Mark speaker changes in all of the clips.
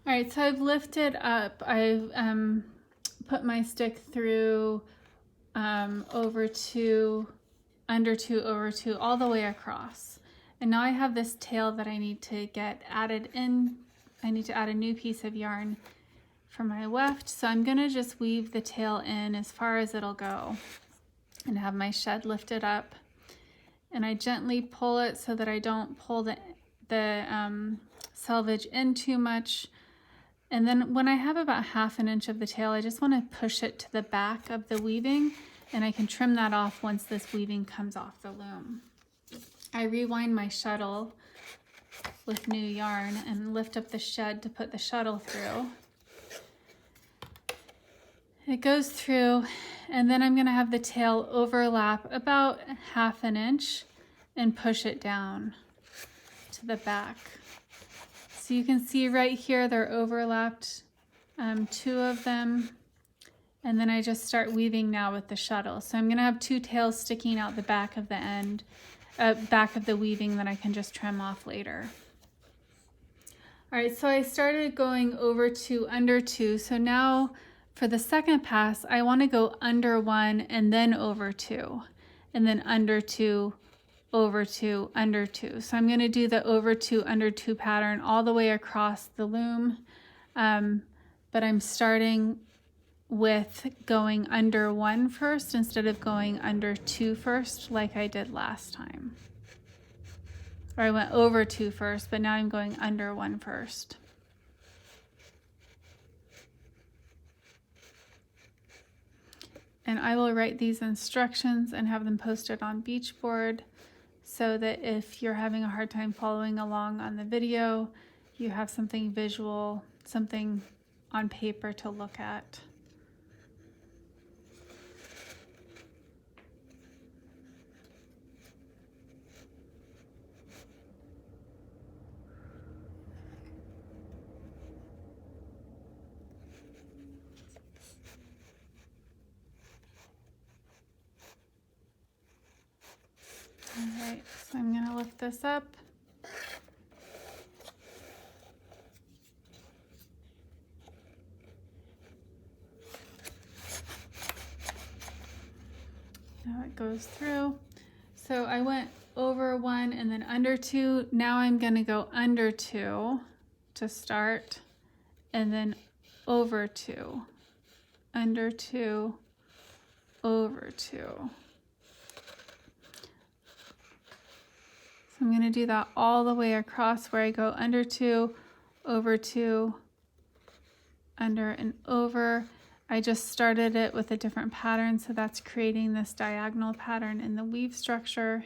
Speaker 1: All right, so I've lifted up, I've put my stick through over two, under two, over two, all the way across. And now I have this tail that I need to get added in. I need to add a new piece of yarn for my weft. So I'm gonna just weave the tail in as far as it'll go and have my shed lifted up. And I gently pull it so that I don't pull the selvage in too much. And then when I have about 1/2 inch of the tail, I just want to push it to the back of the weaving, and I can trim that off once this weaving comes off the loom. I rewind my shuttle with new yarn and lift up the shed to put the shuttle through. It goes through, and then I'm going to have the tail overlap about 1/2 inch and push it down to the back. So you can see right here they're overlapped, 2 of them, and then I just start weaving now with the shuttle. So I'm going to have 2 tails sticking out the back of the end, back of the weaving that I can just trim off later. All right, so I started going over 2, under 2. So now for the second pass, I want to go under 1 and then over 2, and then under 2, over 2, under 2. So I'm going to do the over 2, under 2 pattern all the way across the loom, but I'm starting with going under 1 first instead of going under 2 first like I did last time. Or I went over 2 first, but now I'm going under 1 first. And I will write these instructions and have them posted on Beachboard, so that if you're having a hard time following along on the video, you have something visual, something on paper to look at. All right, so I'm going to lift this up. Now it goes through. So I went over 1 and then under 2. Now I'm going to go under 2 to start, and then over 2, under 2, over 2. So I'm going to do that all the way across, where I go under 2, over 2, under and over. I just started it with a different pattern, so that's creating this diagonal pattern in the weave structure.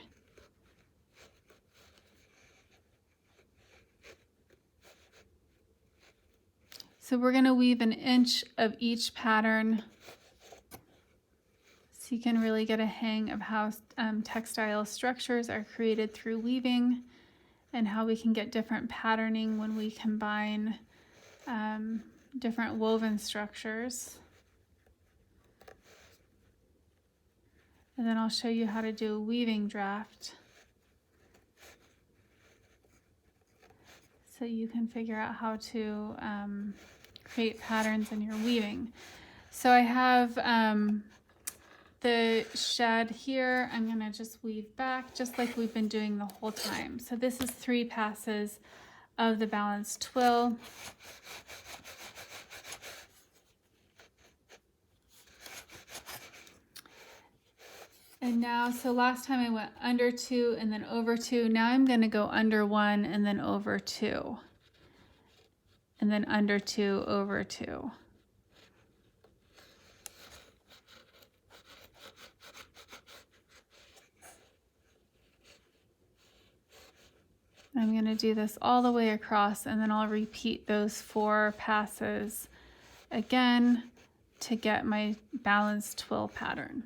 Speaker 1: So we're going to weave 1 inch of each pattern, so you can really get a hang of how textile structures are created through weaving, and how we can get different patterning when we combine different woven structures. And then I'll show you how to do a weaving draft, so you can figure out how to create patterns in your weaving. So I have the shed here. I'm going to just weave back just like we've been doing the whole time. So this is 3 passes of the balanced twill. And now, so last time I went under 2 and then over 2. Now I'm going to go under 1 and then over 2. And then under 2, over 2. I'm going to do this all the way across, and then I'll repeat those 4 passes again to get my balanced twill pattern.